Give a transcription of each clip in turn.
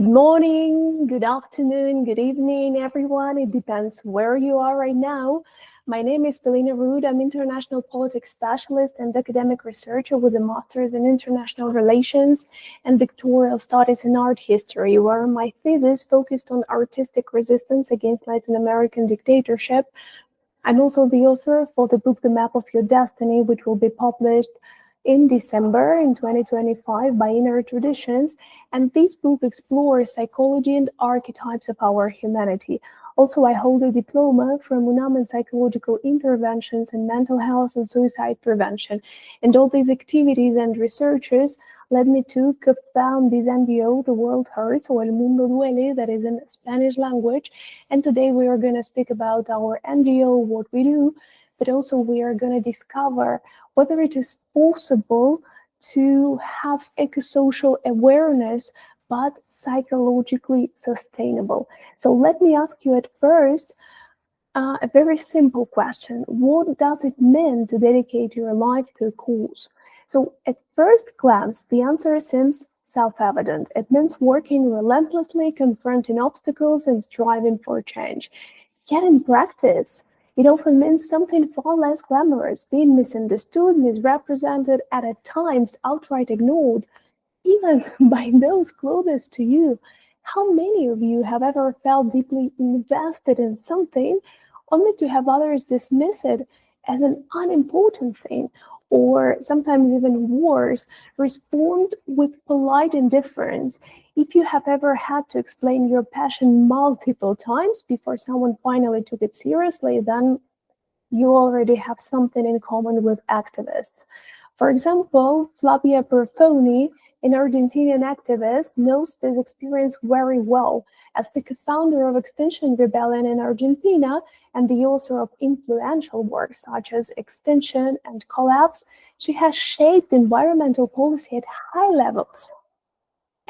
Good morning, good afternoon, good evening, everyone. It depends where you are right now. My name is Polina Rud. I'm international politics specialist and academic researcher with a master's in international relations and doctoral studies in art history, where my thesis focused on artistic resistance against Latin American dictatorship. I'm also the author for the book The Map of Your Destiny, which will be published in December in 2025 by Inner Traditions. And this book explores psychology and archetypes of our humanity. Also, I hold a diploma from UNAM in psychological interventions in mental health and suicide prevention. And all these activities and researches led me to co-found this NGO, The World Hurts, or El Mundo Duele, that is in Spanish language. And today we are going to speak about our NGO, what we do, but also we are going to discover whether it is possible to have eco-social awareness, but psychologically sustainable. So let me ask you at first a very simple question. What does it mean to dedicate your life to a cause? So at first glance, the answer seems self-evident. It means working relentlessly, confronting obstacles, and striving for change. Yet in practice, it often means something far less glamorous, being misunderstood, misrepresented, and at times outright ignored, even by those closest to you. How many of you have ever felt deeply invested in something only to have others dismiss it as an unimportant thing, or sometimes even worse, respond with polite indifference? If you have ever had to explain your passion multiple times before someone finally took it seriously, then you already have something in common with activists. For example, Flavia Perfoni, an Argentinian activist, knows this experience very well. As the co-founder of Extinction Rebellion in Argentina and the author of influential works such as Extinction and Collapse, she has shaped environmental policy at high levels.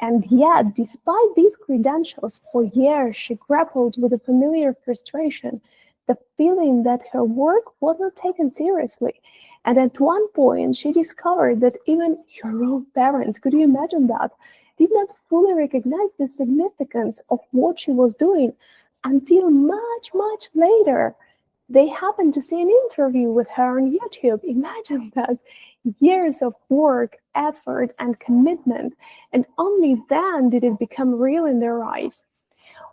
And yet, despite these credentials, for years she grappled with a familiar frustration, the feeling that her work was not taken seriously. And at one point, she discovered that even her own parents, could you imagine that, did not fully recognize the significance of what she was doing until much, much later. They happened to see an interview with her on YouTube. Imagine that. Years of work, effort, and commitment, and only then did it become real in their eyes.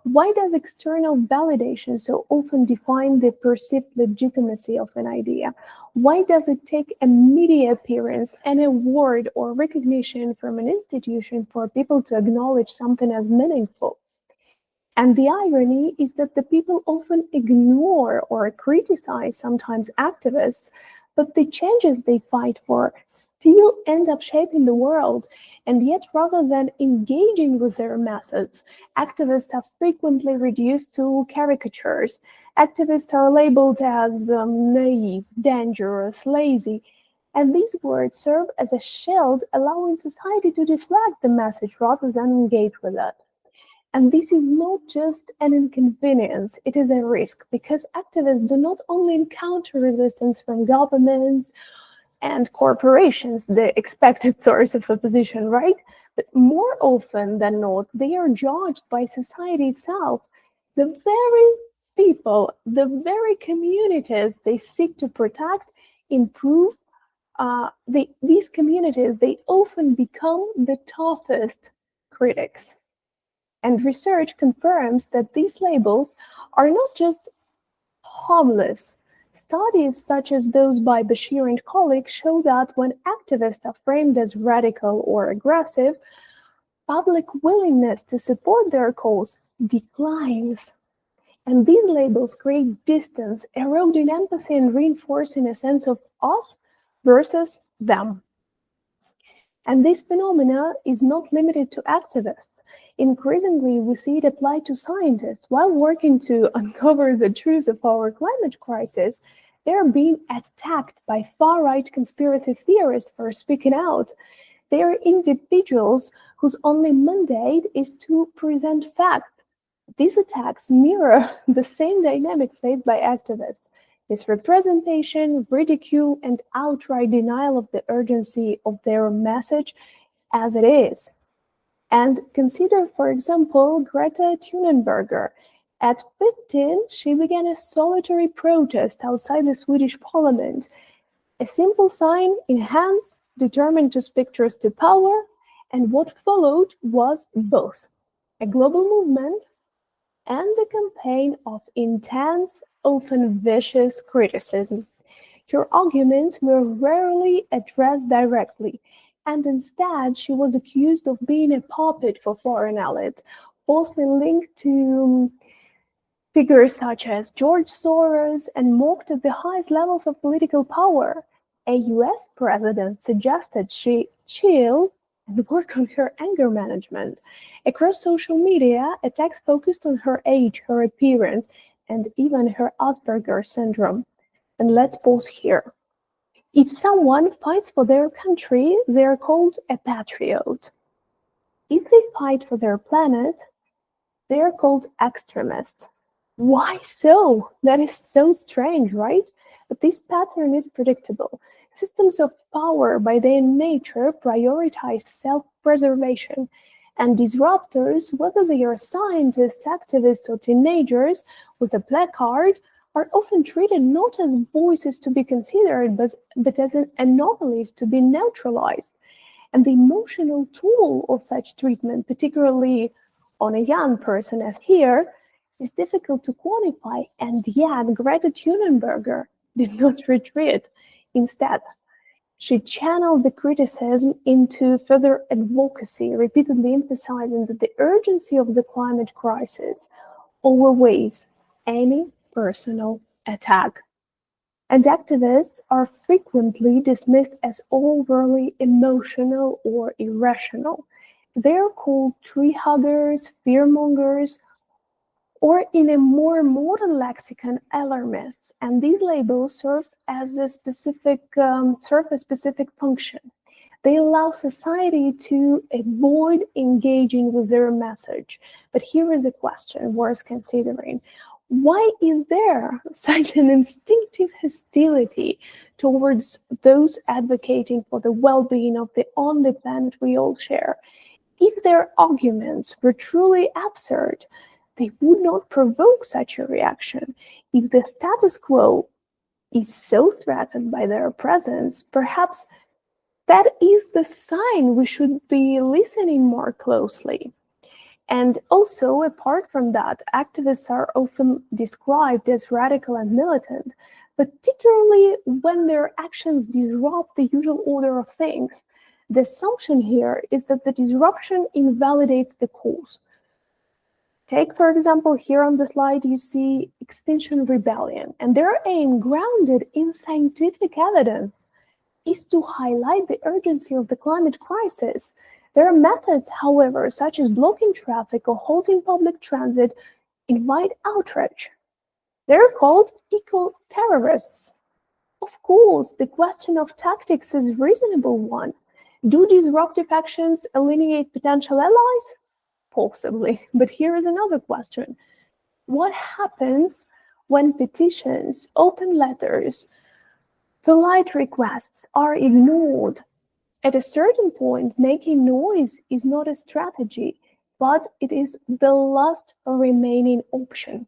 Why does external validation so often define the perceived legitimacy of an idea? Why does it take a media appearance, an award, or recognition from an institution for people to acknowledge something as meaningful? And the irony is that the people often ignore or criticize sometimes activists, but the changes they fight for still end up shaping the world. And yet, rather than engaging with their methods, activists are frequently reduced to caricatures. Activists are labeled as naive, dangerous, lazy. And these words serve as a shield, allowing society to deflect the message rather than engage with it. And this is not just an inconvenience, it is a risk, because activists do not only encounter resistance from governments and corporations, the expected source of opposition, right? But more often than not, they are judged by society itself. The very people, the very communities they seek to protect, improve, these communities, they often become the toughest critics. And research confirms that these labels are not just harmless. Studies such as those by Bashir and colleagues show that when activists are framed as radical or aggressive, public willingness to support their cause declines. And these labels create distance, eroding empathy and reinforcing a sense of us versus them. And this phenomena is not limited to activists. Increasingly, we see it applied to scientists. While working to uncover the truth of our climate crisis, they are being attacked by far-right conspiracy theorists for speaking out. They are individuals whose only mandate is to present facts. These attacks mirror the same dynamic faced by activists: misrepresentation, ridicule, and outright denial of the urgency of their message as it is. And consider, for example, Greta Thunberg. At 15, she began a solitary protest outside the Swedish parliament, a simple sign in hands, determined to speak truth to power, and what followed was both a global movement and a campaign of intense, often vicious criticism. Her arguments were rarely addressed directly, and instead she was accused of being a puppet for foreign elites, falsely linked to figures such as George Soros and mocked at the highest levels of political power. A US president suggested she chill and work on her anger management. Across social media, attacks focused on her age, her appearance, and even her Asperger's syndrome. And let's pause here. If someone fights for their country, they are called a patriot. If they fight for their planet, they are called extremists. Why so? That is so strange, right? But this pattern is predictable. Systems of power, by their nature, prioritize self-preservation, and disruptors, whether they are scientists, activists, or teenagers with a placard, are often treated not as voices to be considered, but as anomalies to be neutralized. And the emotional toll of such treatment, particularly on a young person as here, is difficult to quantify, and yet Greta Thunberg did not retreat. Instead, she channeled the criticism into further advocacy, repeatedly emphasizing that the urgency of the climate crisis outweighs any personal attack. And activists are frequently dismissed as overly emotional or irrational. They are called tree huggers, fearmongers, or in a more modern lexicon, alarmists. And these labels serve a specific function. They allow society to avoid engaging with their message. But here is a question worth considering. Why is there such an instinctive hostility towards those advocating for the well-being of the only planet we all share? If their arguments were truly absurd, they would not provoke such a reaction. If the status quo is so threatened by their presence, perhaps that is the sign we should be listening more closely. And also, apart from that, activists are often described as radical and militant, particularly when their actions disrupt the usual order of things. The assumption here is that the disruption invalidates the cause. Take, for example, here on the slide, you see Extinction Rebellion, and their aim, grounded in scientific evidence, is to highlight the urgency of the climate crisis. There are methods, however, such as blocking traffic or halting public transit, invite outrage. They're called eco-terrorists. Of course, the question of tactics is a reasonable one. Do disruptive actions alienate potential allies? Possibly. But here is another question. What happens when petitions, open letters, polite requests are ignored? At a certain point, making noise is not a strategy, but it is the last remaining option.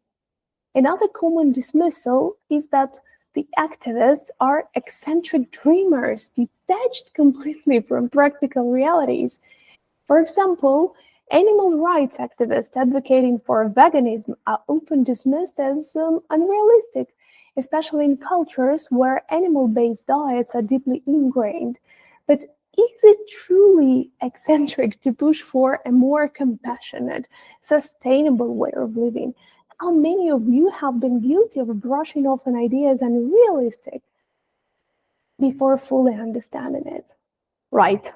Another common dismissal is that the activists are eccentric dreamers, detached completely from practical realities. For example, animal rights activists advocating for veganism are often dismissed as unrealistic, especially in cultures where animal-based diets are deeply ingrained. But is it truly eccentric to push for a more compassionate, sustainable way of living? How many of you have been guilty of brushing off an idea as unrealistic before fully understanding it? Right.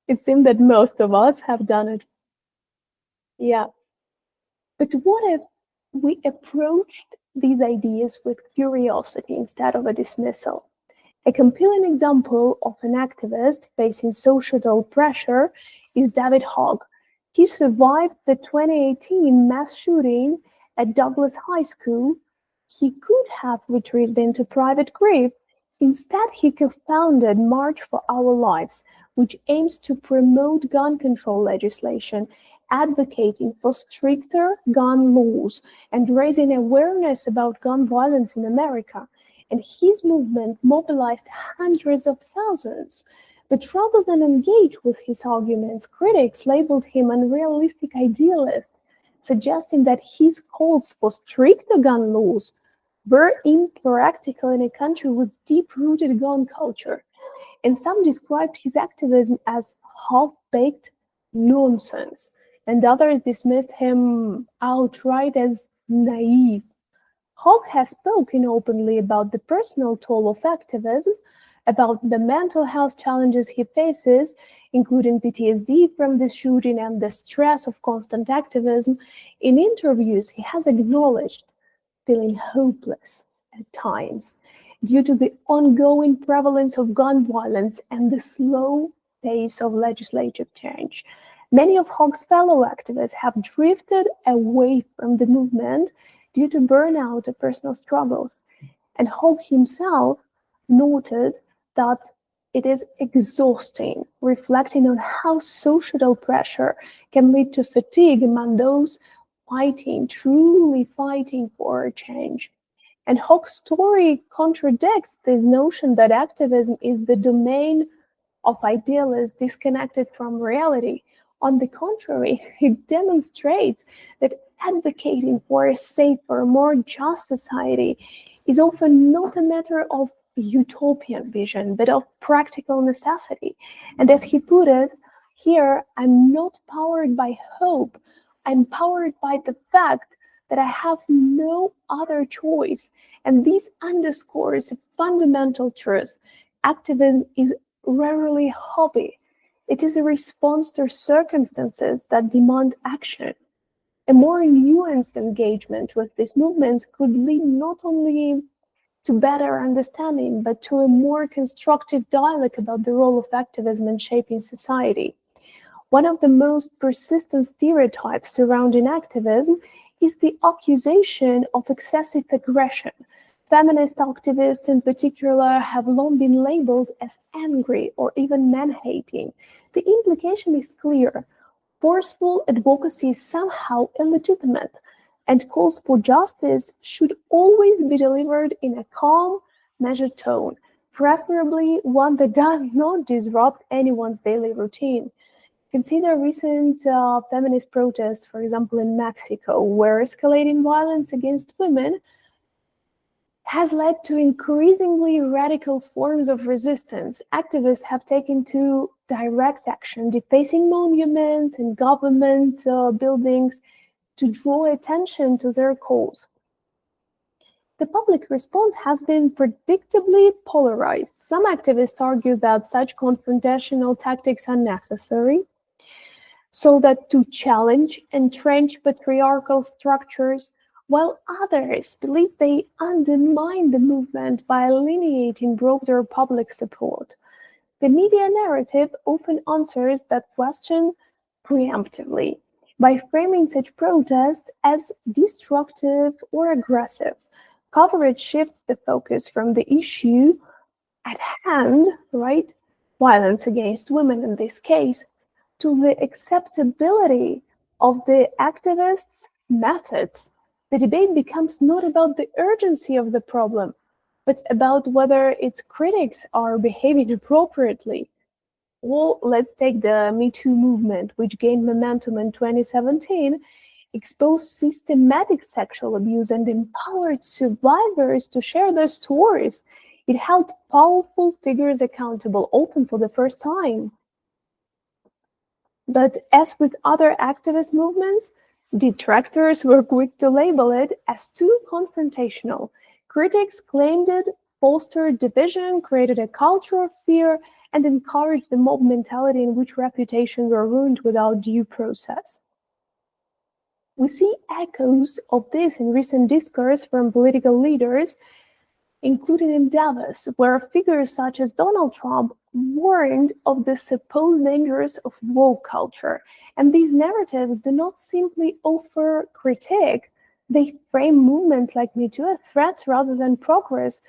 It seems that most of us have done it. Yeah. But what if we approached these ideas with curiosity instead of a dismissal? A compelling example of an activist facing societal pressure is David Hogg. He survived the 2018 mass shooting at Douglas High School. He could have retreated into private grief. Instead, he co-founded March for Our Lives, which aims to promote gun control legislation, advocating for stricter gun laws and raising awareness about gun violence in America. And his movement mobilized hundreds of thousands. But rather than engage with his arguments, critics labeled him an unrealistic idealist, suggesting that his calls for stricter gun laws were impractical in a country with deep-rooted gun culture. And some described his activism as half-baked nonsense, and others dismissed him outright as naive. Hogg has spoken openly about the personal toll of activism, about the mental health challenges he faces, including PTSD from the shooting and the stress of constant activism. In interviews, he has acknowledged feeling hopeless at times due to the ongoing prevalence of gun violence and the slow pace of legislative change. Many of Hogg's fellow activists have drifted away from the movement due to burnout or personal struggles. And Hogg himself noted that it is exhausting, reflecting on how societal pressure can lead to fatigue among those truly fighting for change. And Hogg's story contradicts this notion that activism is the domain of idealists disconnected from reality. On the contrary, it demonstrates that advocating for a safer, more just society is often not a matter of utopian vision, but of practical necessity. And as he put it, here, I'm not powered by hope. I'm powered by the fact that I have no other choice. And this underscores a fundamental truth. Activism is rarely a hobby. It is a response to circumstances that demand action. A more nuanced engagement with these movements could lead not only to better understanding, but to a more constructive dialogue about the role of activism in shaping society. One of the most persistent stereotypes surrounding activism is the accusation of excessive aggression. Feminist activists in particular have long been labeled as angry or even man-hating. The implication is clear. Forceful advocacy is somehow illegitimate, and calls for justice should always be delivered in a calm, measured tone, preferably one that does not disrupt anyone's daily routine. Consider recent feminist protests, for example, in Mexico, where escalating violence against women has led to increasingly radical forms of resistance. Activists have taken to direct action, defacing monuments and government buildings to draw attention to their cause. The public response has been predictably polarized. Some activists argue that such confrontational tactics are necessary, so that to challenge entrenched patriarchal structures, while others believe they undermine the movement by alienating broader public support. The media narrative often answers that question preemptively by framing such protests as destructive or aggressive. Coverage shifts the focus from the issue at hand, right, violence against women in this case, to the acceptability of the activists' methods. The debate becomes not about the urgency of the problem, but about whether its critics are behaving appropriately. Well, let's take the Me Too movement, which gained momentum in 2017, exposed systematic sexual abuse and empowered survivors to share their stories. It held powerful figures accountable, often for the first time. But as with other activist movements, detractors were quick to label it as too confrontational. Critics claimed it fostered division, created a culture of fear, and encouraged the mob mentality in which reputations were ruined without due process. We see echoes of this in recent discourse from political leaders, including in Davos, where figures such as Donald Trump warned of the supposed dangers of woke culture. And these narratives do not simply offer critique, they frame movements like Me Too as threats rather than progress,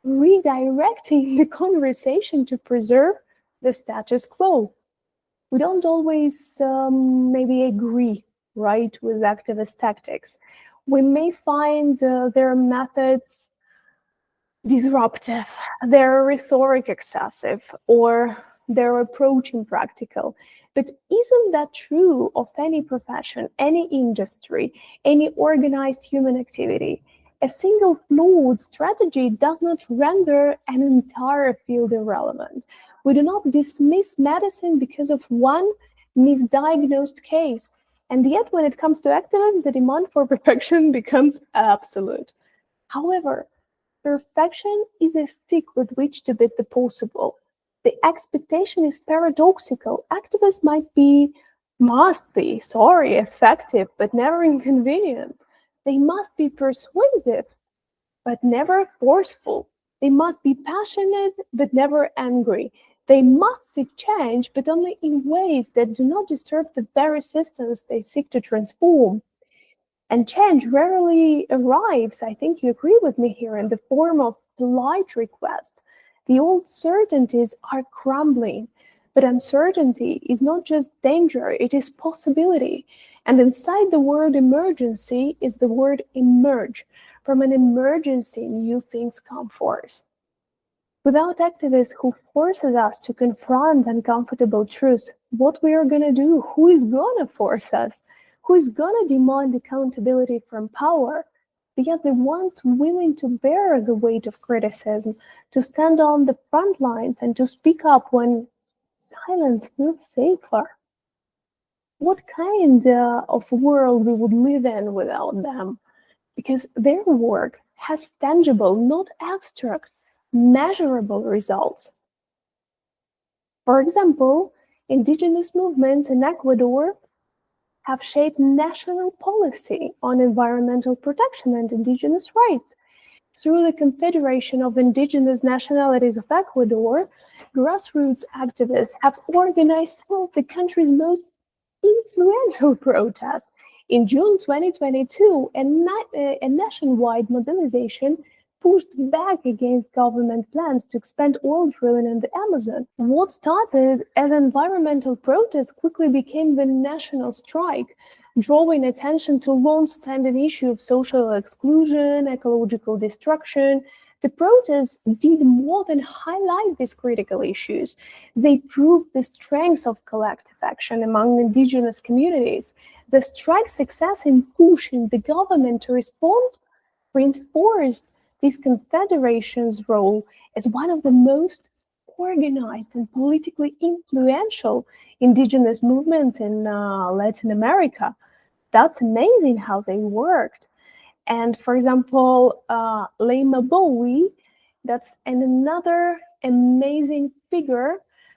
redirecting the conversation to preserve the status quo. We don't always maybe agree, right, with activist tactics. We may find their methods disruptive, their rhetoric excessive, or their approach impractical. But isn't that true of any profession, any industry, any organized human activity? A single flawed strategy does not render an entire field irrelevant. We do not dismiss medicine because of one misdiagnosed case. And yet, when it comes to activism, the demand for perfection becomes absolute. However, perfection is a stick with which to beat the possible. The expectation is paradoxical. Activists must be, effective, but never inconvenient. They must be persuasive, but never forceful. They must be passionate, but never angry. They must seek change, but only in ways that do not disturb the very systems they seek to transform. And change rarely arrives, I think you agree with me here, in the form of polite requests. The old certainties are crumbling, but uncertainty is not just danger, it is possibility. And inside the word emergency is the word emerge. From an emergency, new things come forth. Without activists who forces us to confront uncomfortable truths, what we are going to do, who is going to force us? Who is going to demand accountability from power? They are the ones willing to bear the weight of criticism, to stand on the front lines and to speak up when silence feels safer. What kind of world we would live in without them? Because their work has tangible, not abstract, measurable results. For example, indigenous movements in Ecuador have shaped national policy on environmental protection and indigenous rights. Through the Confederation of Indigenous Nationalities of Ecuador, grassroots activists have organized some of the country's most influential protests. In June 2022, a nationwide mobilization pushed back against government plans to expand oil drilling in the Amazon. What started as environmental protest quickly became the national strike, drawing attention to long-standing issue of social exclusion, ecological destruction. The protests did more than highlight these critical issues. They proved the strength of collective action among indigenous communities. The strike's success in pushing the government to respond reinforced this confederation's role as one of the most organized and politically influential indigenous movements in Latin America. That's amazing how they worked. And for example, Leima Bowie, that's another amazing figure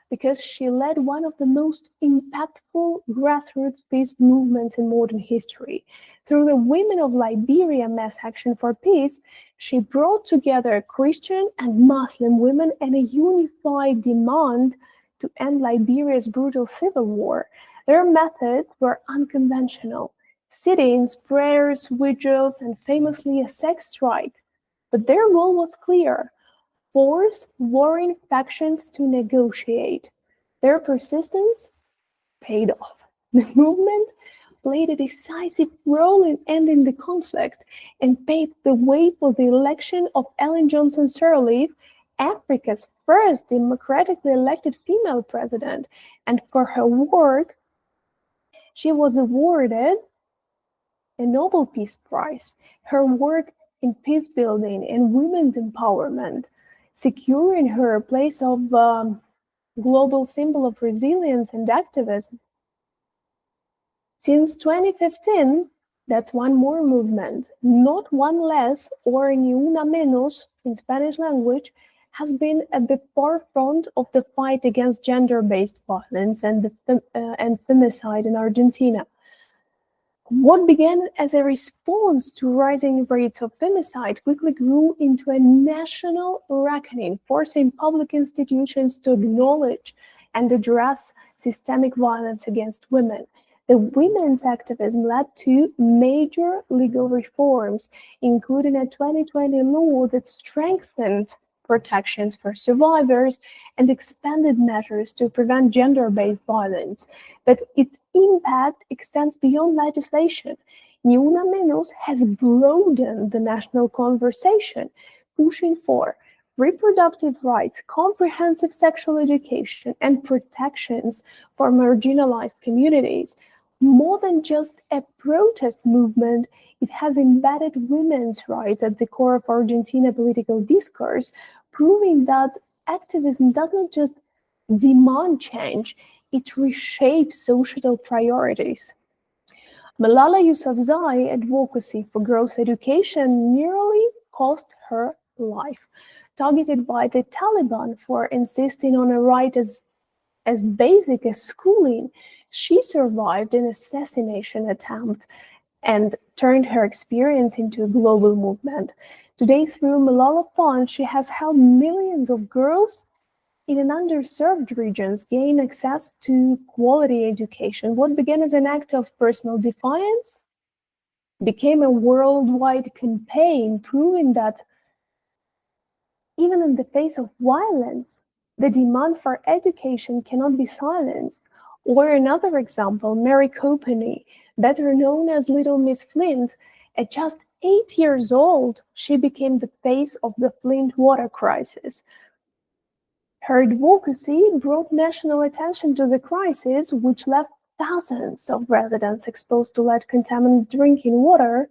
because she led one of the most impactful grassroots peace movements in modern history. Through the Women of Liberia Mass Action for Peace, she brought together Christian and Muslim women in a unified demand to end Liberia's brutal civil war. Their methods were unconventional: sit-ins, prayers, vigils, and famously a sex strike. But their goal was clear: force warring factions to negotiate. Their persistence paid off. The movement played a decisive role in ending the conflict and paved the way for the election of Ellen Johnson Sirleaf, Africa's first democratically elected female president. And for her work, she was awarded a Nobel Peace Prize. Her work in peace building and women's empowerment, securing her a place of global symbol of resilience and activism. Since 2015, that's one more movement, not one less, or ni una menos in Spanish language, has been at the forefront of the fight against gender-based violence and femicide in Argentina. What began as a response to rising rates of femicide quickly grew into a national reckoning, forcing public institutions to acknowledge and address systemic violence against women. The women's activism led to major legal reforms, including a 2020 law that strengthened protections for survivors, and expanded measures to prevent gender-based violence. But its impact extends beyond legislation. Ni Una Menos has broadened the national conversation, pushing for reproductive rights, comprehensive sexual education, and protections for marginalized communities. More than just a protest movement, it has embedded women's rights at the core of Argentina political discourse, proving that activism does not just demand change, it reshapes societal priorities. Malala Yousafzai's advocacy for girls' education nearly cost her life. Targeted by the Taliban for insisting on a right as basic as schooling, she survived an assassination attempt and turned her experience into a global movement. Today, through Malala Fund, she has helped millions of girls in underserved regions gain access to quality education. What began as an act of personal defiance became a worldwide campaign, proving that even in the face of violence, the demand for education cannot be silenced. Or another example, Mary Copeny, better known as Little Miss Flint, at just 8 years old, she became the face of the Flint water crisis. Her advocacy brought national attention to the crisis, which left thousands of residents exposed to lead-contaminated drinking water.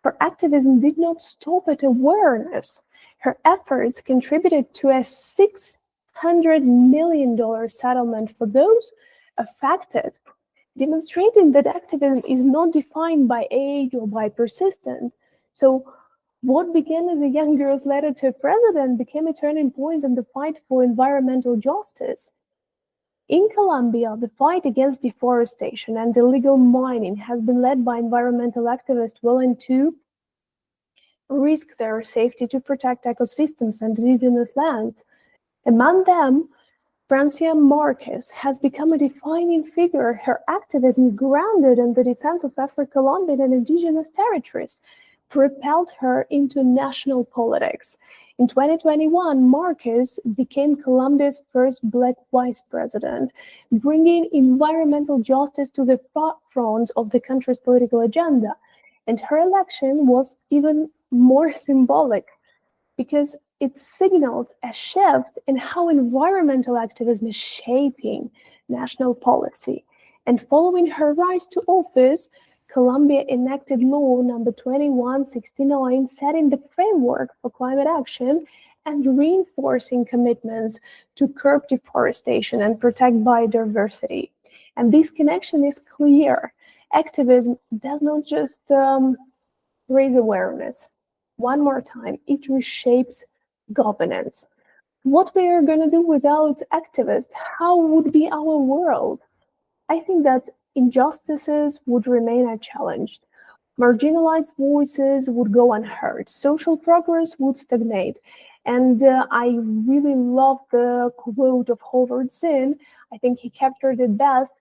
Her activism did not stop at awareness. Her efforts contributed to a $600 million settlement for those affected, demonstrating that activism is not defined by age or by persistence. So, what began as a young girl's letter to a president became a turning point in the fight for environmental justice. In Colombia, the fight against deforestation and illegal mining has been led by environmental activists willing to risk their safety to protect ecosystems and indigenous lands. Among them, Francia Marquez has become a defining figure, her activism grounded in the defense of Afro-Colombian and indigenous territories propelled her into national politics. In 2021, Marquez became Colombia's first Black vice president, bringing environmental justice to the forefront of the country's political agenda. And her election was even more symbolic because it signaled a shift in how environmental activism is shaping national policy. And following her rise to office, Colombia enacted law number 2169, setting the framework for climate action and reinforcing commitments to curb deforestation and protect biodiversity. And this connection is clear. Activism does not just raise awareness. One more time, it reshapes governance. What we are going to do without activists? How would be our world? I think that injustices would remain unchallenged. Marginalized voices would go unheard. Social progress would stagnate. And I really love the quote of Howard Zinn. I think he captured it best.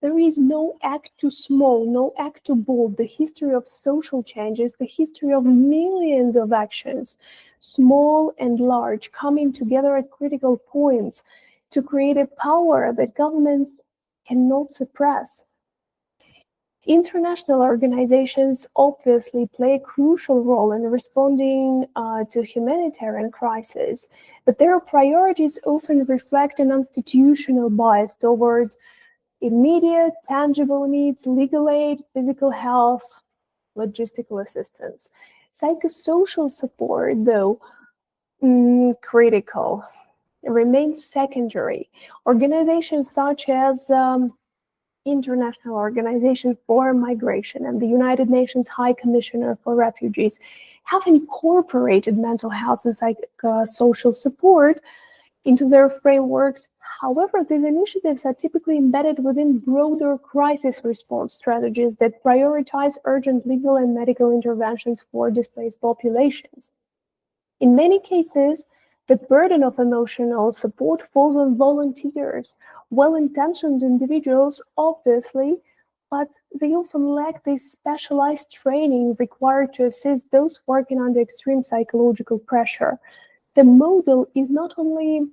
There is no act too small, no act too bold. The history of social change is the history of millions of actions, small and large, coming together at critical points to create a power that governments cannot suppress. International organizations obviously play a crucial role in responding to humanitarian crises, but their priorities often reflect an institutional bias toward immediate, tangible needs, legal aid, physical health, logistical assistance. Psychosocial support, though critical, remains secondary. Organizations such as International Organization for Migration and the United Nations High Commissioner for Refugees have incorporated mental health and psychosocial support into their frameworks. However, these initiatives are typically embedded within broader crisis response strategies that prioritize urgent legal and medical interventions for displaced populations. In many cases, the burden of emotional support falls on volunteers, well-intentioned individuals, obviously, but they often lack the specialized training required to assist those working under extreme psychological pressure. The model is not only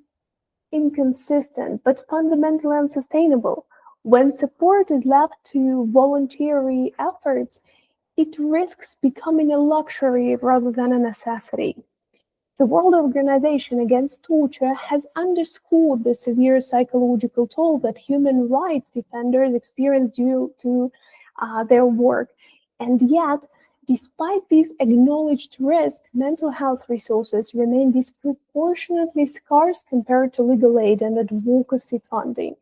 inconsistent but fundamentally unsustainable. When support is left to voluntary efforts, it risks becoming a luxury rather than a necessity. The World Organization Against Torture has underscored the severe psychological toll that human rights defenders experience due to their work. And yet, despite these acknowledged risks, mental health resources remain disproportionately scarce compared to legal aid and advocacy funding.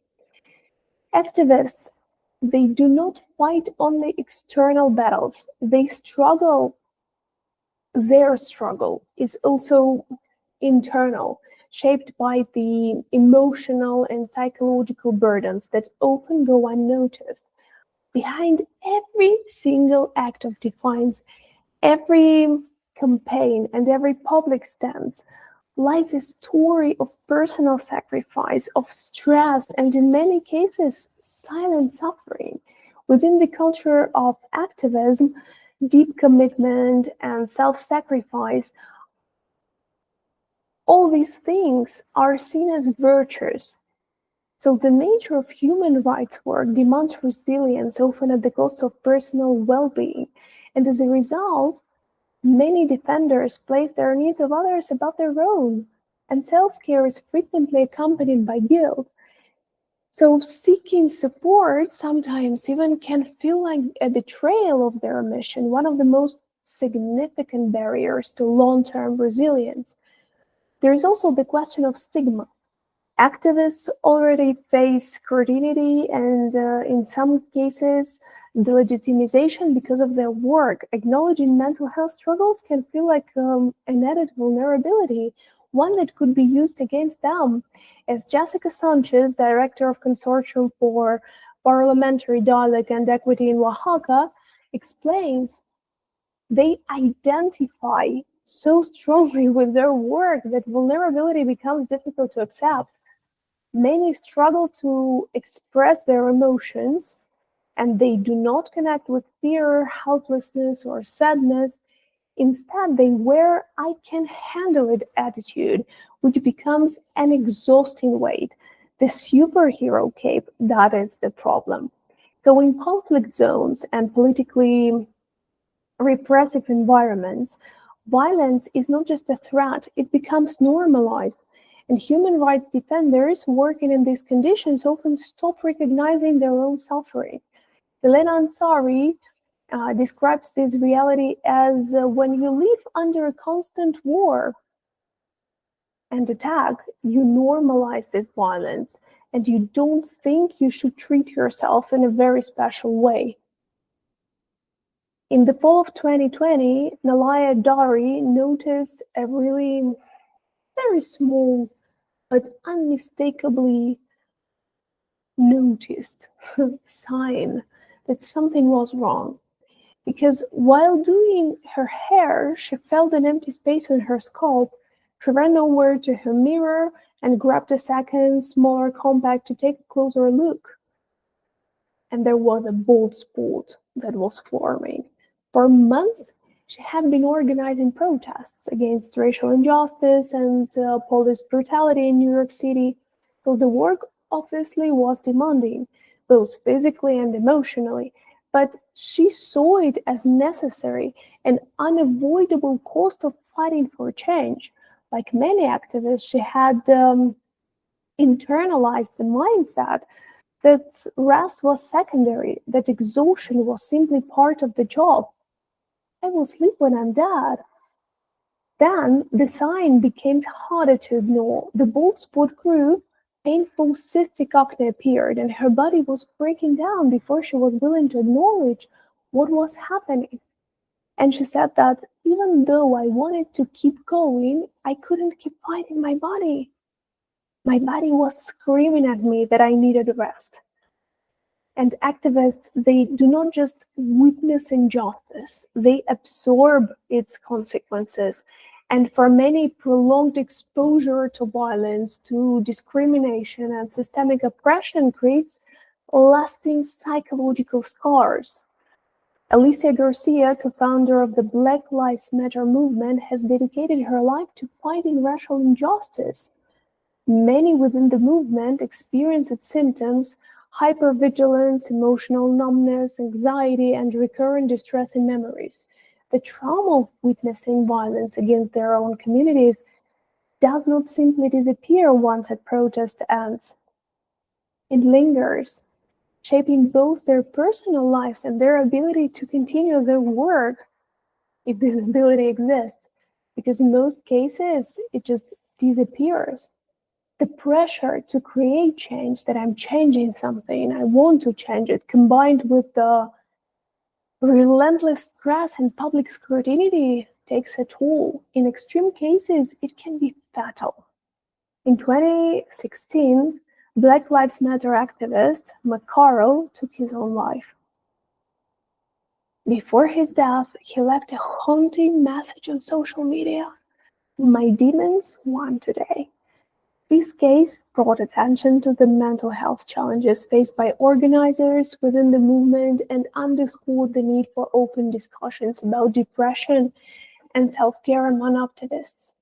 Activists, they do not fight only external battles, their struggle is also internal, shaped by the emotional and psychological burdens that often go unnoticed. Behind every single act of defiance, every campaign, and every public stance lies a story of personal sacrifice, of stress, and in many cases, silent suffering. Within the culture of activism, deep commitment and self-sacrifice, all these things are seen as virtues. So the nature of human rights work demands resilience, often at the cost of personal well-being. And as a result, many defenders place their needs of others above their own, and self-care is frequently accompanied by guilt. So seeking support sometimes even can feel like a betrayal of their mission, one of the most significant barriers to long-term resilience. There is also the question of stigma. Activists already face scrutiny and, in some cases, delegitimization because of their work. Acknowledging mental health struggles can feel like an added vulnerability, one that could be used against them. As Jessica Sanchez, director of Consortium for Parliamentary Dialogue and Equity in Oaxaca, explains, they identify so strongly with their work that vulnerability becomes difficult to accept. Many struggle to express their emotions, and they do not connect with fear, helplessness, or sadness. Instead, they wear "I can handle it" attitude, which becomes an exhausting weight. The superhero cape, that is the problem. So in conflict zones and politically repressive environments, violence is not just a threat, it becomes normalized. And human rights defenders working in these conditions often stop recognizing their own suffering. Elena Ansari describes this reality as when you live under a constant war and attack, you normalize this violence and you don't think you should treat yourself in a very special way. In the fall of 2020, Nalaya Dari noticed a really very small but unmistakably noticed sign that something was wrong. Because while doing her hair, she felt an empty space on her scalp. She ran over to her mirror and grabbed a second, smaller compact to take a closer look. And there was a bald spot that was forming. For months, she had been organizing protests against racial injustice and police brutality in New York City. So the work obviously was demanding, both physically and emotionally, but she saw it as necessary, an unavoidable cost of fighting for change. Like many activists, she had internalized the mindset that rest was secondary, that exhaustion was simply part of the job. I will sleep when I'm dead. Then the sign became harder to ignore. The bald spot grew, painful cystic acne appeared, and her body was breaking down before she was willing to acknowledge what was happening. And she said that even though I wanted to keep going, I couldn't keep fighting my body. My body was screaming at me that I needed rest. And activists, they do not just witness injustice, they absorb its consequences. And for many, prolonged exposure to violence, to discrimination and systemic oppression creates lasting psychological scars. Alicia Garcia, co-founder of the Black Lives Matter movement, has dedicated her life to fighting racial injustice. Many within the movement experience its symptoms: hypervigilance, emotional numbness, anxiety, and recurrent distressing memories. The trauma of witnessing violence against their own communities does not simply disappear once a protest ends. It lingers, shaping both their personal lives and their ability to continue their work, if this ability exists, because in most cases, it just disappears. The pressure to create change, that I'm changing something, I want to change it, combined with the relentless stress and public scrutiny, takes a toll. In extreme cases, it can be fatal. In 2016, Black Lives Matter activist McCarroll took his own life. Before his death, he left a haunting message on social media: "My demons won today." This case brought attention to the mental health challenges faced by organizers within the movement and underscored the need for open discussions about depression and self-care among activists.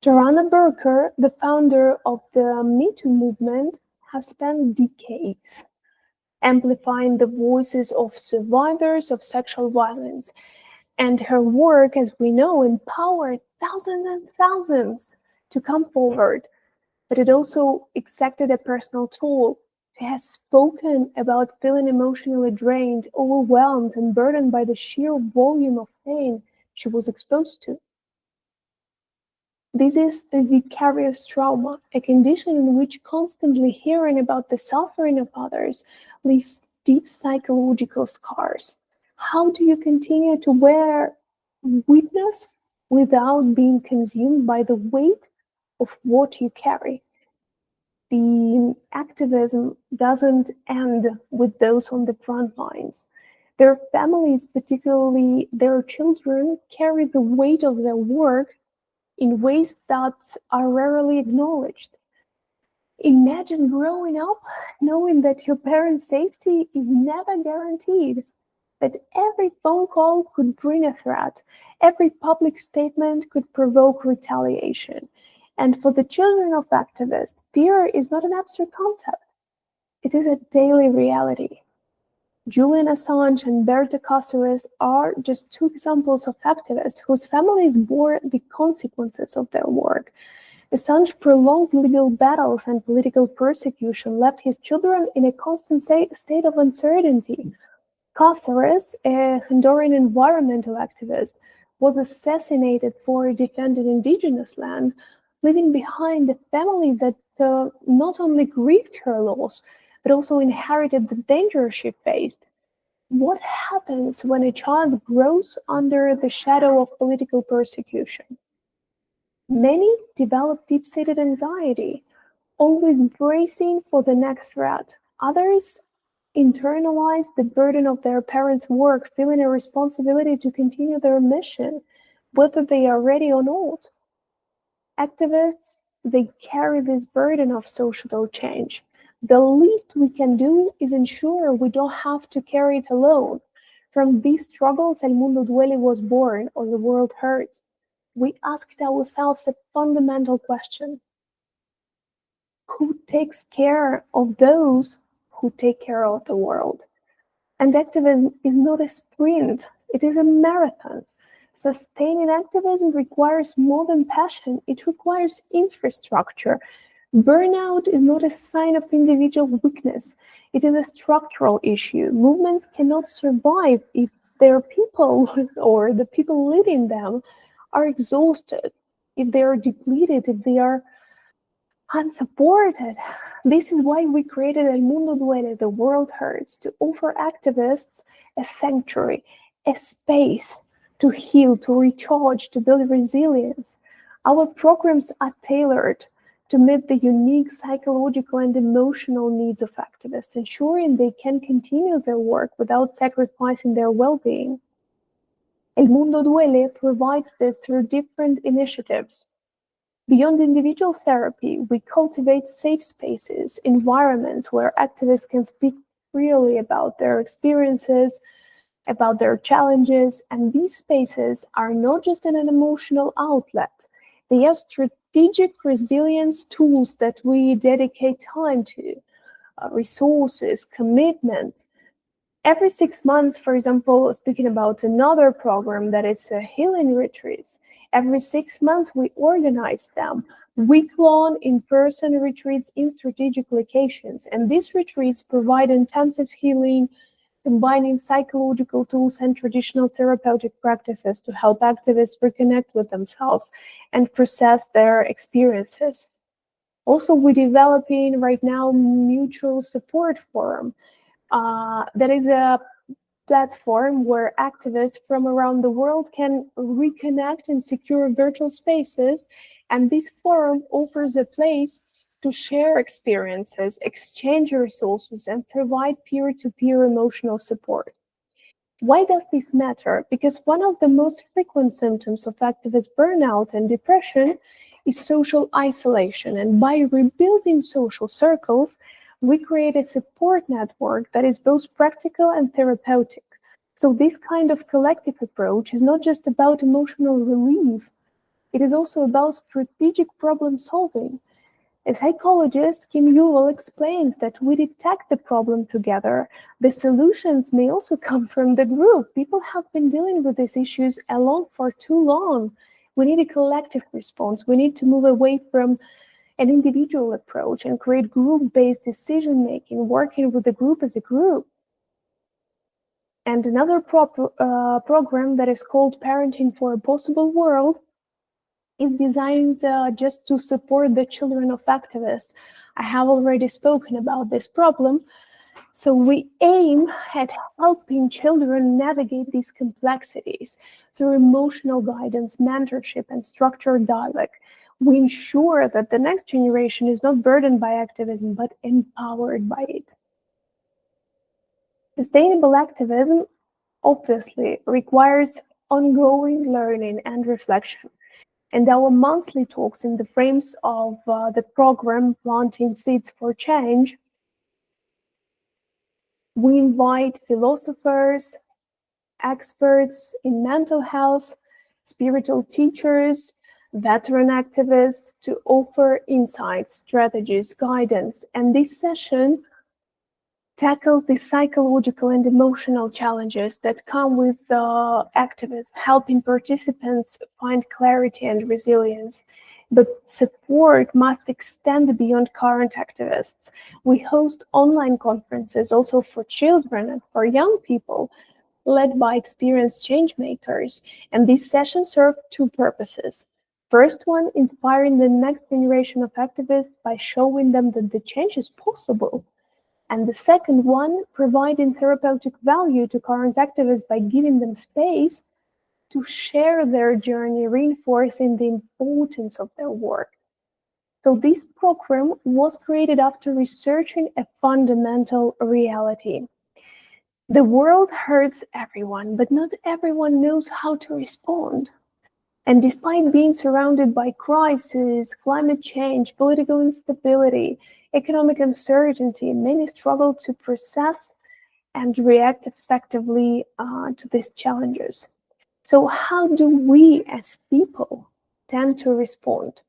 Tarana Burker, the founder of the Me Too movement, has spent decades amplifying the voices of survivors of sexual violence, and her work, as we know, empowered thousands and thousands to come forward. But it also exacted a personal toll. She has spoken about feeling emotionally drained, overwhelmed, and burdened by the sheer volume of pain she was exposed to. This is a vicarious trauma, a condition in which constantly hearing about the suffering of others leaves deep psychological scars. How do you continue to bear witness without being consumed by the weight of what you carry? The activism doesn't end with those on the front lines. Their families, particularly their children, carry the weight of their work in ways that are rarely acknowledged. Imagine growing up knowing that your parents' safety is never guaranteed, that every phone call could bring a threat, every public statement could provoke retaliation. And for the children of activists, fear is not an abstract concept. It is a daily reality. Julian Assange and Berta Cáceres are just two examples of activists whose families bore the consequences of their work. Assange's prolonged legal battles and political persecution left his children in a constant state of uncertainty. Cáceres, a Honduran environmental activist, was assassinated for defending indigenous land, leaving behind a family that not only grieved her loss, but also inherited the danger she faced. What happens when a child grows under the shadow of political persecution? Many develop deep-seated anxiety, always bracing for the next threat. Others internalize the burden of their parents' work, feeling a responsibility to continue their mission, whether they are ready or not. Activists, they carry this burden of societal change. The least we can do is ensure we don't have to carry it alone. From these struggles, El Mundo Duele was born, or the world hurts. We asked ourselves a fundamental question: who takes care of those who take care of the world? And activism is not a sprint, it is a marathon. Sustaining activism requires more than passion, it requires infrastructure. Burnout is not a sign of individual weakness, it is a structural issue. Movements cannot survive if their people or the people leading them are exhausted, if they are depleted, if they are unsupported. This is why we created El Mundo Duele, the world hurts, to offer activists a sanctuary, a space to heal, to recharge, to build resilience. Our programs are tailored to meet the unique psychological and emotional needs of activists, ensuring they can continue their work without sacrificing their well-being. El Mundo Duele provides this through different initiatives. Beyond individual therapy, we cultivate safe spaces, environments where activists can speak freely about their experiences, about their challenges, and these spaces are not just an emotional outlet. They are strategic resilience tools that we dedicate time to, resources, commitment. Every 6 months, for example, speaking about another program that is healing retreats, every 6 months we organize them, week-long in-person retreats in strategic locations. And these retreats provide intensive healing, combining psychological tools and traditional therapeutic practices to help activists reconnect with themselves and process their experiences. Also, we're developing right now mutual support forum. That is a platform where activists from around the world can reconnect in secure virtual spaces, and this forum offers a place to share experiences, exchange resources, and provide peer-to-peer emotional support. Why does this matter? Because one of the most frequent symptoms of activist burnout and depression is social isolation, and by rebuilding social circles, we create a support network that is both practical and therapeutic. So this kind of collective approach is not just about emotional relief, it is also about strategic problem solving. A psychologist, Kim Ewell, explains that we detect the problem together. The solutions may also come from the group. People have been dealing with these issues alone for too long. We need a collective response. We need to move away from an individual approach and create group-based decision-making, working with the group as a group. And another program that is called Parenting for a Possible World is designed just to support the children of activists. I have already spoken about this problem. So we aim at helping children navigate these complexities through emotional guidance, mentorship, and structured dialogue. We ensure that the next generation is not burdened by activism, but empowered by it. Sustainable activism obviously requires ongoing learning and reflection. And our monthly talks in the frames of the program Planting Seeds for Change, we invite philosophers, experts in mental health, spiritual teachers, veteran activists to offer insights, strategies, guidance. And this session tackled the psychological and emotional challenges that come with activism, helping participants find clarity and resilience. But support must extend beyond current activists. We host online conferences also for children and for young people, led by experienced change makers. And these sessions serve two purposes. First one, inspiring the next generation of activists by showing them that the change is possible. And the second one, providing therapeutic value to current activists by giving them space to share their journey, reinforcing the importance of their work. So this program was created after researching a fundamental reality. The world hurts everyone, but not everyone knows how to respond. And despite being surrounded by crises, climate change, political instability, economic uncertainty, many struggle to process and react effectively to these challenges. So how do we as people tend to respond?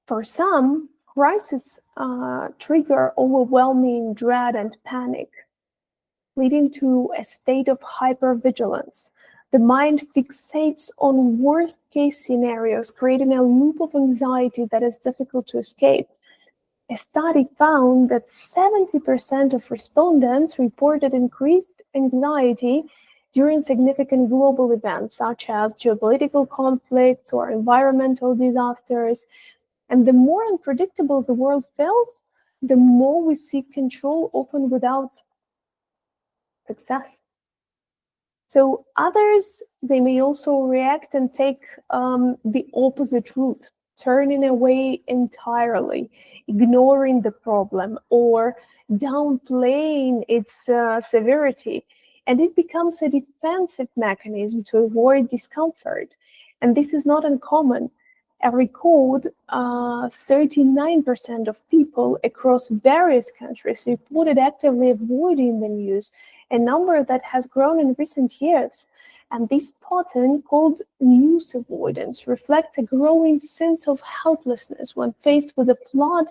For some, crises trigger overwhelming dread and panic, leading to a state of hypervigilance. The mind fixates on worst-case scenarios, creating a loop of anxiety that is difficult to escape. A study found that 70% of respondents reported increased anxiety during significant global events, such as geopolitical conflicts or environmental disasters. And the more unpredictable the world feels, the more we seek control, often without success. So others, they may also react and take the opposite route, turning away entirely, ignoring the problem or downplaying its severity. And it becomes a defensive mechanism to avoid discomfort. And this is not uncommon. A record, 39% of people across various countries reported actively avoiding the news, a number that has grown in recent years. And this pattern, called news avoidance, reflects a growing sense of helplessness when faced with a flood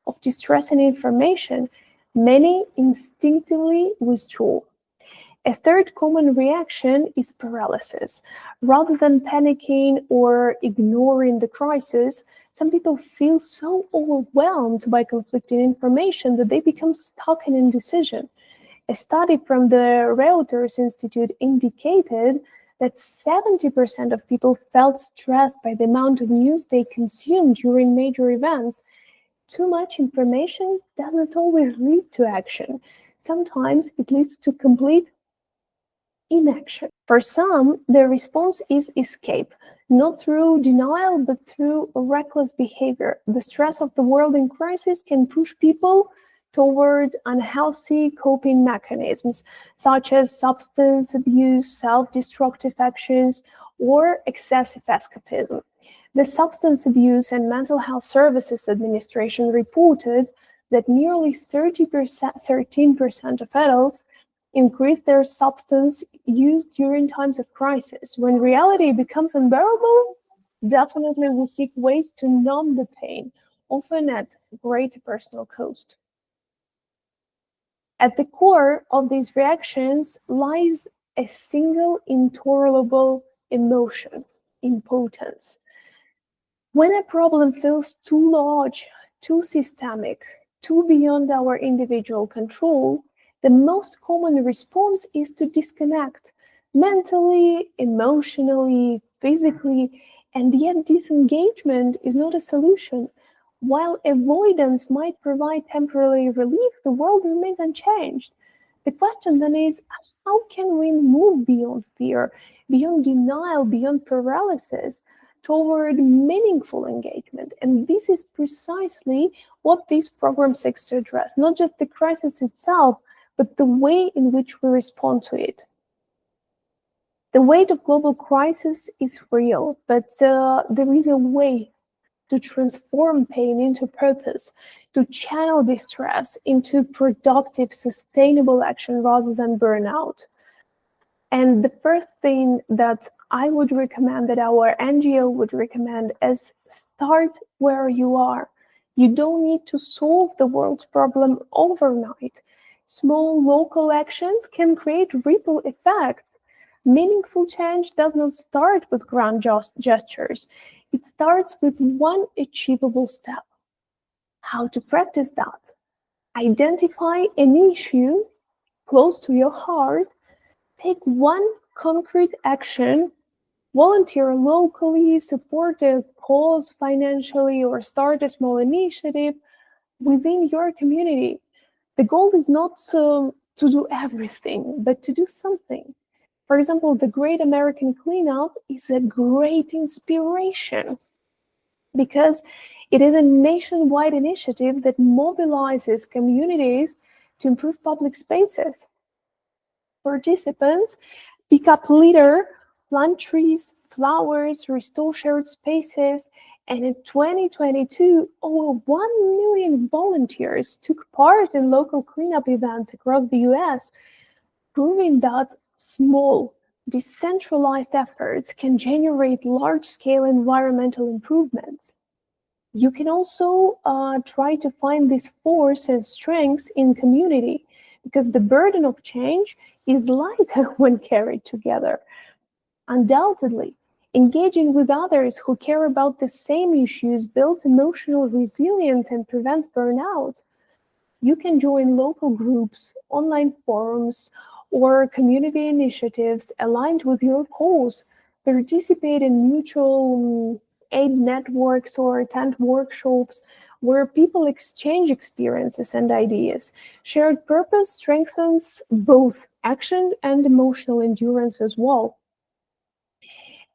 of distressing information. Many instinctively withdraw. A third common reaction is paralysis. Rather than panicking or ignoring the crisis, some people feel so overwhelmed by conflicting information that they become stuck in indecision. A study from the Reuters Institute indicated that 70% of people felt stressed by the amount of news they consumed during major events. Too much information does not always lead to action. Sometimes it leads to complete inaction. For some, the response is escape, not through denial, but through reckless behavior. The stress of the world in crisis can push people toward unhealthy coping mechanisms, such as substance abuse, self-destructive actions, or excessive escapism. The Substance Abuse and Mental Health Services Administration reported that nearly 13% of adults increase their substance use during times of crisis. When reality becomes unbearable, definitely we seek ways to numb the pain, often at great personal cost. At the core of these reactions lies a single intolerable emotion: impotence. When a problem feels too large, too systemic, too beyond our individual control, the most common response is to disconnect mentally, emotionally, physically, and yet disengagement is not a solution. While avoidance might provide temporary relief, the world remains unchanged. The question then is, how can we move beyond fear, beyond denial, beyond paralysis, toward meaningful engagement? And this is precisely what this program seeks to address, not just the crisis itself, but the way in which we respond to it. The weight of global crisis is real, but there is a way to transform pain into purpose, to channel distress into productive, sustainable action rather than burnout. And the first thing that I would recommend, that our NGO would recommend, is start where you are. You don't need to solve the world's problem overnight. Small local actions can create ripple effects. Meaningful change does not start with grand gestures. It starts with one achievable step. How to practice that? Identify an issue close to your heart. Take one concrete action. Volunteer locally, support a cause financially, or start a small initiative within your community. The goal is not to do everything, but to do something. For example, the Great American Cleanup is a great inspiration because it is a nationwide initiative that mobilizes communities to improve public spaces. Participants pick up litter, plant trees, flowers, restore shared spaces, and in 2022, over 1 million volunteers took part in local cleanup events across the US, proving that small, decentralized efforts can generate large-scale environmental improvements. You can also try to find this force and strengths in community, because the burden of change is lighter when carried together. Undoubtedly, engaging with others who care about the same issues builds emotional resilience and prevents burnout. You can join local groups, online forums, or community initiatives aligned with your cause. Participate in mutual aid networks or attend workshops where people exchange experiences and ideas. Shared purpose strengthens both action and emotional endurance as well.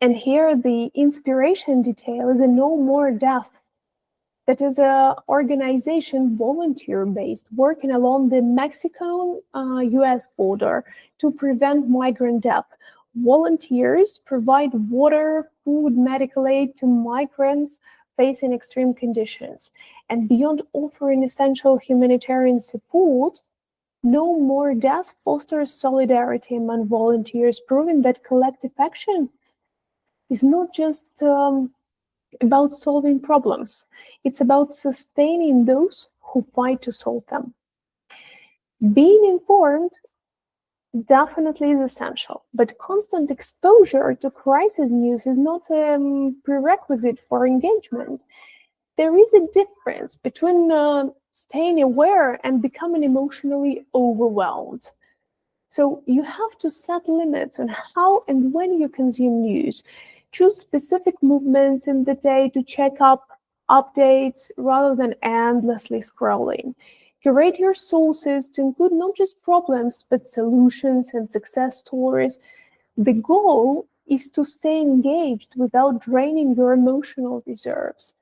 And here the inspiration detail is a No More Death. That is an organization volunteer-based working along the Mexican-US border to prevent migrant death. Volunteers provide water, food, medical aid to migrants facing extreme conditions. And beyond offering essential humanitarian support, No More Deaths fosters solidarity among volunteers, proving that collective action is not just about solving problems. It's about sustaining those who fight to solve them. Being informed definitely is essential, but constant exposure to crisis news is not a prerequisite for engagement. There is a difference between staying aware and becoming emotionally overwhelmed. So you have to set limits on how and when you consume news. Choose specific movements in the day to check up updates rather than endlessly scrolling. Curate your sources to include not just problems, but solutions and success stories. The goal is to stay engaged without draining your emotional reserves.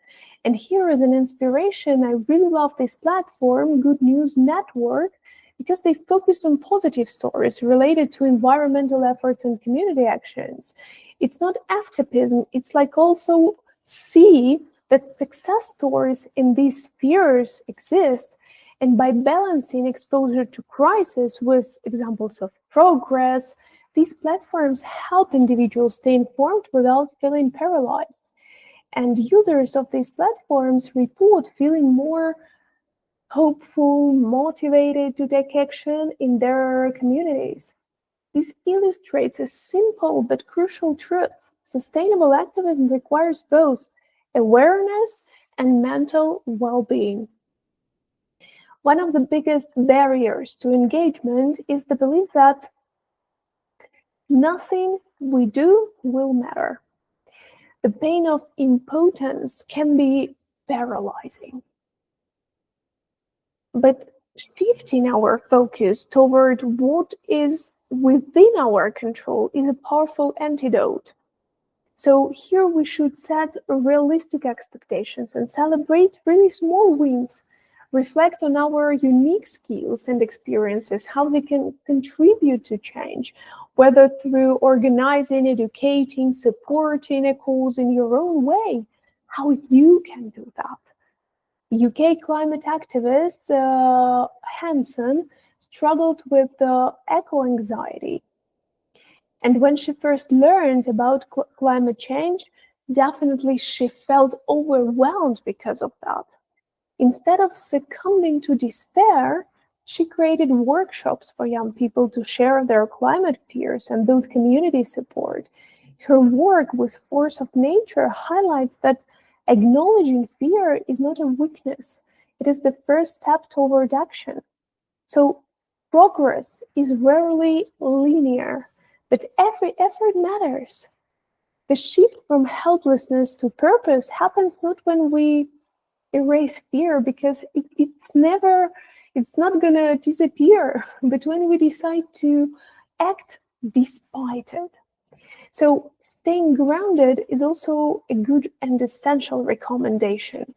And here is an inspiration. I really love this platform, Good News Network, because they focused on positive stories related to environmental efforts and community actions. It's not escapism, it's like also see that success stories in these spheres exist. And by balancing exposure to crisis with examples of progress, these platforms help individuals stay informed without feeling paralyzed. And users of these platforms report feeling more hopeful, motivated to take action in their communities. This illustrates a simple but crucial truth. Sustainable activism requires both awareness and mental well-being. One of the biggest barriers to engagement is the belief that nothing we do will matter. The pain of impotence can be paralyzing. But shifting our focus toward what is within our control is a powerful antidote. So here we should set realistic expectations and celebrate really small wins. Reflect on our unique skills and experiences, how they can contribute to change, whether through organizing, educating, supporting a cause in your own way, how you can do that. UK climate activist Hansen struggled with eco-anxiety. And when she first learned about climate change, definitely she felt overwhelmed because of that. Instead of succumbing to despair, she created workshops for young people to share their climate fears and build community support. Her work with Force of Nature highlights that acknowledging fear is not a weakness. It is the first step toward action. So progress is rarely linear, but every effort matters. The shift from helplessness to purpose happens not when we erase fear, because it's not going to disappear, but when we decide to act despite it. So staying grounded is also a good and essential recommendation.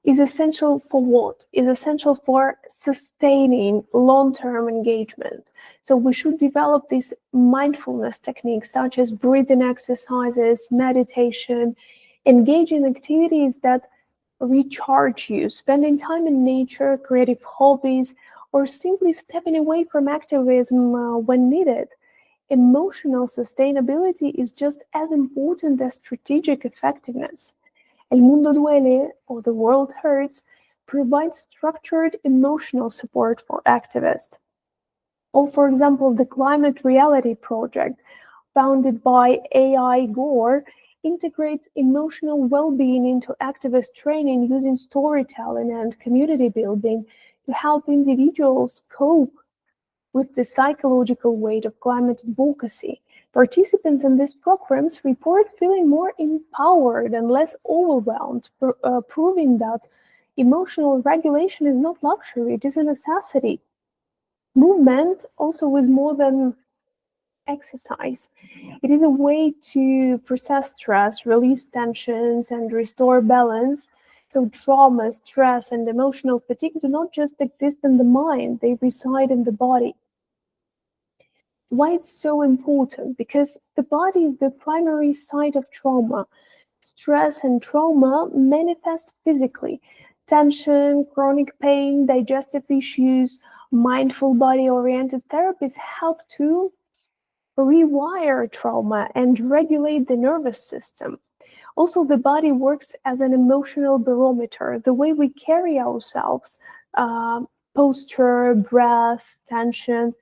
Is essential for what? Is essential for sustaining long-term engagement. So we should develop these mindfulness techniques such as breathing exercises, meditation, engage in activities that recharge you, spending time in nature, creative hobbies, or simply stepping away from activism when needed. Emotional sustainability is just as important as strategic effectiveness. El Mundo Duele, or The World Hurts, provides structured emotional support for activists. Or, for example, the Climate Reality Project, founded by A.I. Gore, integrates emotional well-being into activist training using storytelling and community building to help individuals cope with the psychological weight of climate advocacy. Participants in these programs report feeling more empowered and less overwhelmed, proving that emotional regulation is not luxury, it is a necessity. Movement also is more than exercise. It is a way to process stress, release tensions, and restore balance. So trauma, stress, and emotional fatigue do not just exist in the mind, they reside in the body. Why it's so important? Because the body is the primary site of trauma. Stress and trauma manifest physically. Tension, chronic pain, digestive issues, Mindful body-oriented therapies help to rewire trauma and regulate the nervous system. Also, the body works as an emotional barometer. The way we carry ourselves, posture, breath, tension,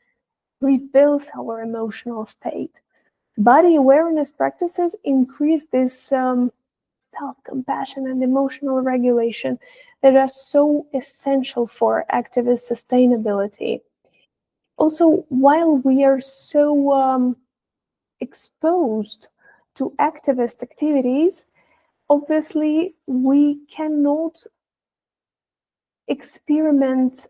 reveals our emotional state. Body awareness practices increase this self-compassion and emotional regulation that are so essential for activist sustainability. Also, while we are so exposed to activist activities, obviously we cannot experiment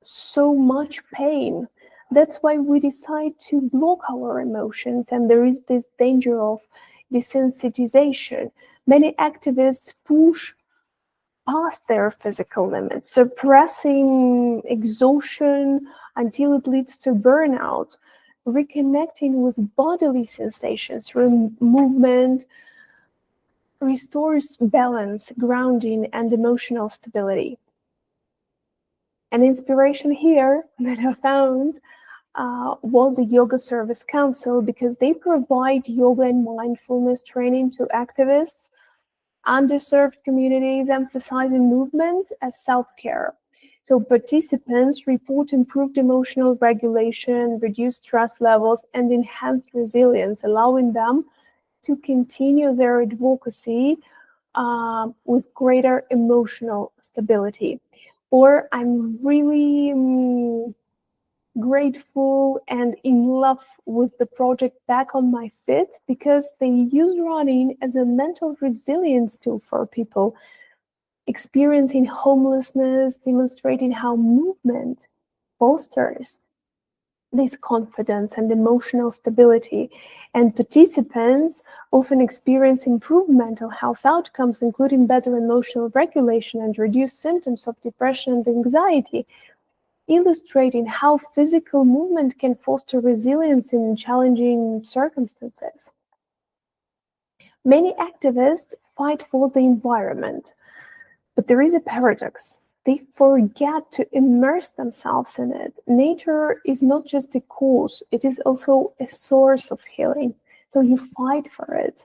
so much pain. That's why we decide to block our emotions, and there is this danger of desensitization. Many activists push past their physical limits, suppressing exhaustion until it leads to burnout. Reconnecting with bodily sensations through movement restores balance, grounding, and emotional stability. An inspiration here that I found was the Yoga Service Council, because they provide yoga and mindfulness training to activists, underserved communities, emphasizing movement as self-care. So participants report improved emotional regulation, reduced stress levels, and enhanced resilience, allowing them to continue their advocacy with greater emotional stability. Or I'm really grateful and in love with the project Back on My Fit, because they use running as a mental resilience tool for people experiencing homelessness, demonstrating how movement fosters this confidence and emotional stability. And participants often experience improved mental health outcomes, including better emotional regulation and reduced symptoms of depression and anxiety, illustrating how physical movement can foster resilience in challenging circumstances. Many activists fight for the environment, but there is a paradox. They forget to immerse themselves in it. Nature is not just a cause, it is also a source of healing. So you fight for it.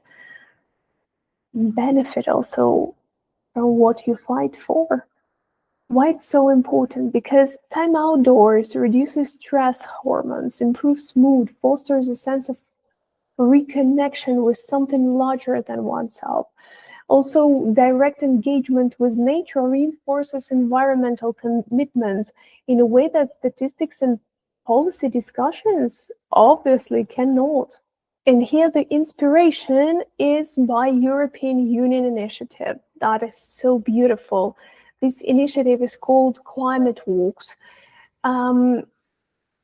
Benefit also from what you fight for. Why it's so important? Because time outdoors reduces stress hormones, improves mood, fosters a sense of reconnection with something larger than oneself. Also, direct engagement with nature reinforces environmental commitment in a way that statistics and policy discussions obviously cannot. And here the inspiration is by European Union initiative. That is so beautiful. This initiative is called Climate Walks.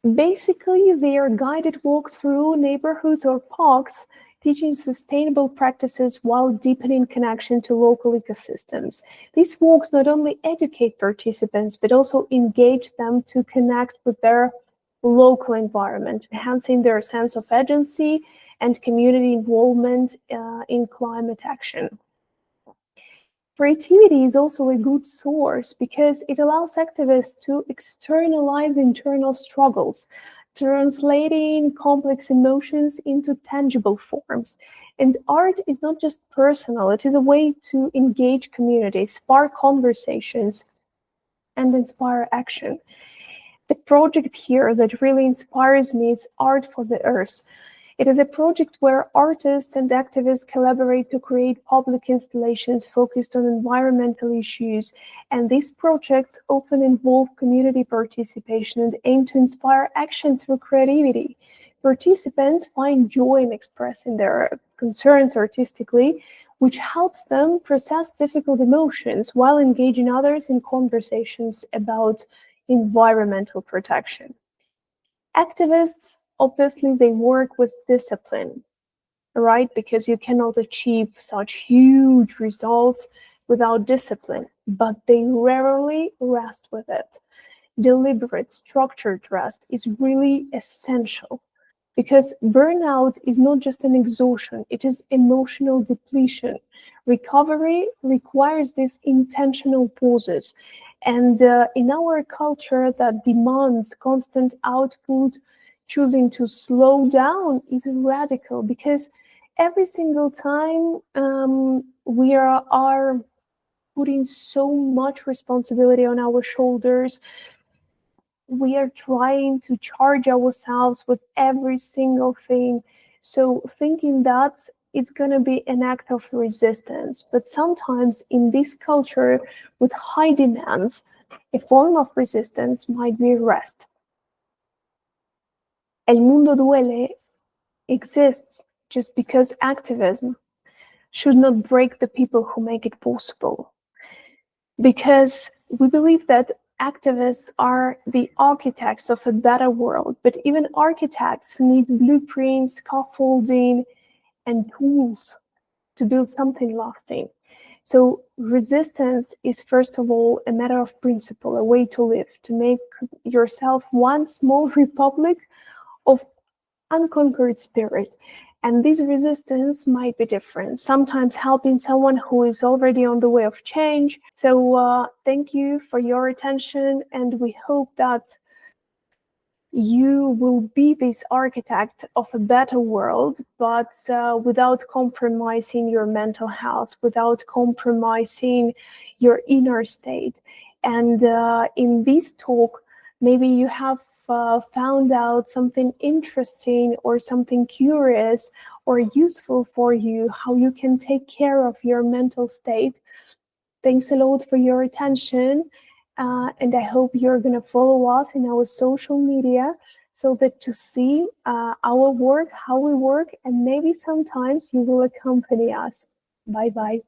Basically, they are guided walks through neighborhoods or parks, teaching sustainable practices while deepening connection to local ecosystems. These walks not only educate participants, but also engage them to connect with their local environment, enhancing their sense of agency and community involvement in climate action. Creativity is also a good source because it allows activists to externalize internal struggles, translating complex emotions into tangible forms. And art is not just personal, it is a way to engage communities, spark conversations, and inspire action. The project here that really inspires me is Art for the Earth. It is a project where artists and activists collaborate to create public installations focused on environmental issues, and these projects often involve community participation and aim to inspire action through creativity. Participants find joy in expressing their concerns artistically, which helps them process difficult emotions while engaging others in conversations about environmental protection. Activists, obviously, they work with discipline, right? Because you cannot achieve such huge results without discipline, but they rarely rest with it. Deliberate, structured rest is really essential because burnout is not just an exhaustion, it is emotional depletion. Recovery requires these intentional pauses, And in our culture that demands constant output, choosing to slow down is radical, because every single time we are putting so much responsibility on our shoulders, we are trying to charge ourselves with every single thing. So thinking that it's going to be an act of resistance. But sometimes in this culture with high demands, a form of resistance might be rest. El Mundo Duele exists just because activism should not break the people who make it possible. Because we believe that activists are the architects of a better world, but even architects need blueprints, scaffolding, and tools to build something lasting. So resistance is, first of all, a matter of principle, a way to live, to make yourself one small republic of unconquered spirit. And this resistance might be different, sometimes helping someone who is already on the way of change. So thank you for your attention, and we hope that you will be this architect of a better world, but without compromising your mental health, without compromising your inner state. And in this talk, maybe you have found out something interesting or something curious or useful for you, how you can take care of your mental state. Thanks a lot for your attention. And I hope you're going to follow us in our social media so that to see our work, how we work, and maybe sometimes you will accompany us. Bye-bye.